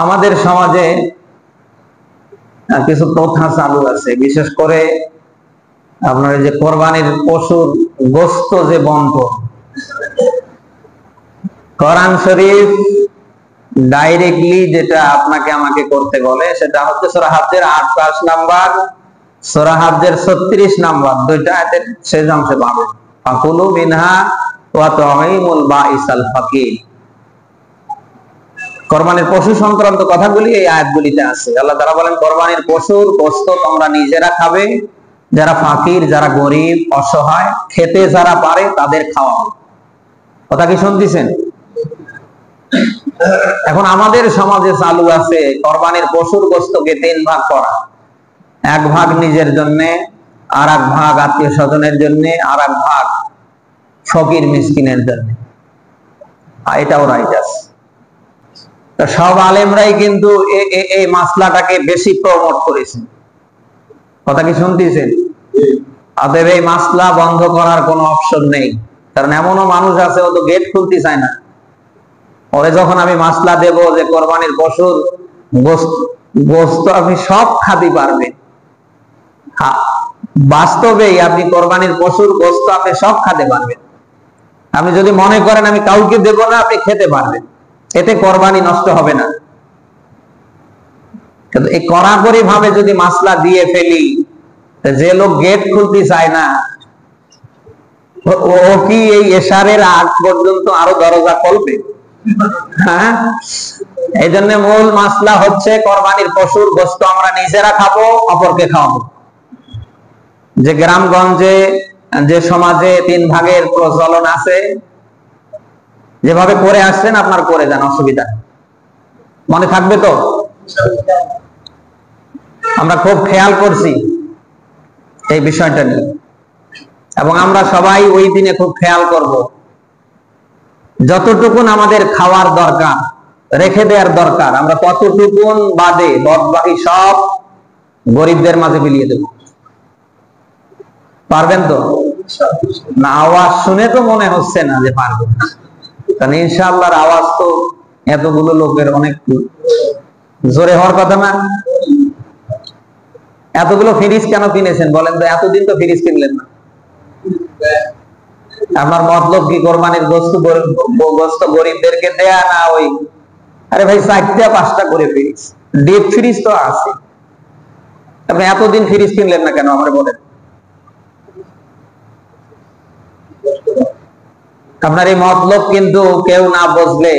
আমাদের সমাজে কিছু প্রথা চালু আছে, বিশেষ করে আপনার যে কোরবানির পশুর গোশত যে বন্টন, কোরআন শরীফ ডাইরেক্টলি যেটা আপনাকে আমাকে করতে বলে সেটা হচ্ছে সূরা হাজ্জের ৮ নাম্বার, সূরা হাজ্জের ৩৬ নাম্বার, দুইটা আয়াতের শেষ অংশে পাবেন ফাকুলু মিনহা ওয়া তুঈমুল বাঈসাল ফাকির। কোরবানির পশু সংক্রান্ত কথাগুলি এই আয়াতগুলিতে আছে। আল্লাহ তাআলা বলেন কোরবানির পশুর গোশত তোমরা নিজেরা খাবে, যারা ফাকির, যারা গরিব অসহায়, খেতে যারা পারে তাদের খাওয়াও। কথা কি শুনতেছেন? এখন আমাদের সমাজে চালু আছে কোরবানির পশুর গোশতকে ৩ ভাগ করা, ১ ভাগ নিজের জন্য, আর ১ ভাগ আত্মীয় স্বজনের জন্য, আর ১ ভাগ ফকির মিসকিনের জন্য। এটাও রাইট আছে। তো সব আলেমরাই কিন্তু এই মাসলাটাকে বেশি প্রমোট করেছেন। কথা কি শুনতেছেন? অতএব এই মাসলা বন্ধ করার কোনো অপশন নেই, কারণ এমনও মানুষ আছে ও তো গেট খুলতে চায় না। পরে যখন আমি মাসলা দেব যে কোরবানির পশুর গোশত আপনি সব খাতে পারবেন, বাস্তবেই আপনি কোরবানির পশুর গোশত আপনি সব খেতে পারবেন। আপনি যদি মনে করেন আমি কাউকে দেব না, আপনি খেতে পারবেন, এতে কোরবানি নষ্ট হবে না। কিন্তু এই কড়াকড়ি ভাবে যদি মাসলা দিয়ে ফেলি, যে লোক গেট খুলতে চায় না ও কি এই এশারের আগ পর্যন্ত আরো দরজা খুলবে? হ্যাঁ, এই জন্য মূল মাসলা হচ্ছে কোরবানির পশুর গোশত আমরা নিজেরা খাবো, অপরকে খাওয়াবো। যে গ্রামগঞ্জে যে সমাজে ৩ ভাগের প্রচলন আছে, যেভাবে করে আসছেন আপনার করে যান, অসুবিধা মনে থাকবে তো? আমরা খুব খেয়াল করছি এই বিষয়টা নিয়ে, এবং আমরা সবাই ওই দিনে খুব খেয়াল করব যতটুকুন আমাদের খাওয়ার দরকার, রেখে দেওয়ার দরকার, আমরা ততটুকুন বাদে বাকি সব গরিবদের মাঝে বিলিয়ে দেব। পারবেন তো? না, আওয়াজ শুনে তো মনে হচ্ছে না যে পারবেন, কারণ ইনশাআল্লাহর আওয়াজ তো এতগুলো লোকের অনেক জোরে হওয়ার কথা না। এতগুলো ফ্রিজ কেন কিনেছেন বলেন তো? এতদিন তো ফ্রিজ কিনলেন না। আপনার মতলব কি কোরবানির গোশত গরিবদেরকে দেয়া না? ওই আরে ভাই ৪টা ৫টা করে ফ্রিজ, ডিপ ফ্রিজ তো আছে, আপনি এতদিন ফ্রিজ কিনলেন না কেন আমার বলেন? আপনার এই মতলব কিন্তু কেউ না বুঝলে,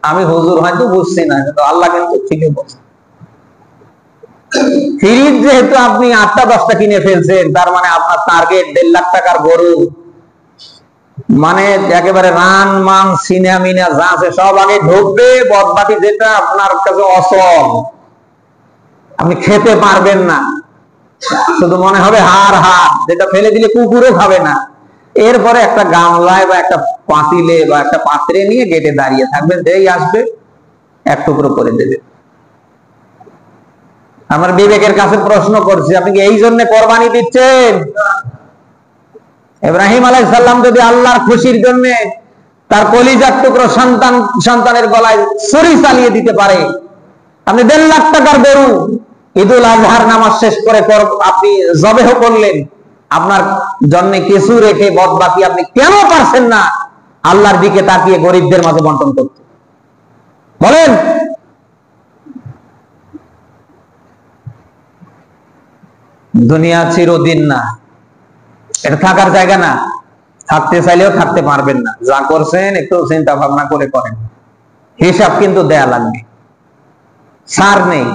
আমি হুজুর হয়তো বুঝছি না, কিন্তু আল্লাহ কিন্তু ঠিকই বুঝছে। ফ্রিজ যেহেতু আপনি ৮টা ১০টা কিনে ফেলছেন, তার মানে আপনার টার্গেট ১.৫ লাখ টাকার গরু, মানে একেবারে রান মান সিনা মিনা যা আছে সব আগে ঢুকবে, বদবাকি যেটা আপনার কাছে অসল আপনি খেতে পারবেন না, শুধু মনে হবে হাড় হাড়, যেটা ফেলে দিলে কুকুরও খাবে না। এরপরে একটা গামলায় বা একটা পাতিলে বা একটা পাত্রে নিয়ে গেটে দাঁড়িয়ে থাকবেন, যেই আসবে ১ টুকরো করে দেবে। আমার বিবেকের কাছে প্রশ্ন করছি, আপনি কি এই জন্য কোরবানি দিচ্ছেন? ইব্রাহিম আলাইহিস সালাম যদি আল্লাহর খুশির জন্য তার কলিজার টুকরো সন্তানের গলায় ছুরি চালিয়ে দিতে পারে, আপনি ১.৫ লাখ টাকার গরু ঈদুল আজহার নামাজ শেষ করে আপনি জবেহ করলেন, আপনার জন্য কিছু রেখে বাকি আপনি কেন পারছেন না আল্লাহর দিকে তাকিয়ে গরিবদের মাঝে বন্টন করতে? বলেন। দুনিয়া চিরদিন না, এটা থাকার জায়গা না, থাকতে চাইলেও থাকতে পারবেন না। যা করছেন একটু চিন্তা ভাবনা করে করেন, হিসাব কিন্তু দেয়া লাগবে, ছাড় নেই।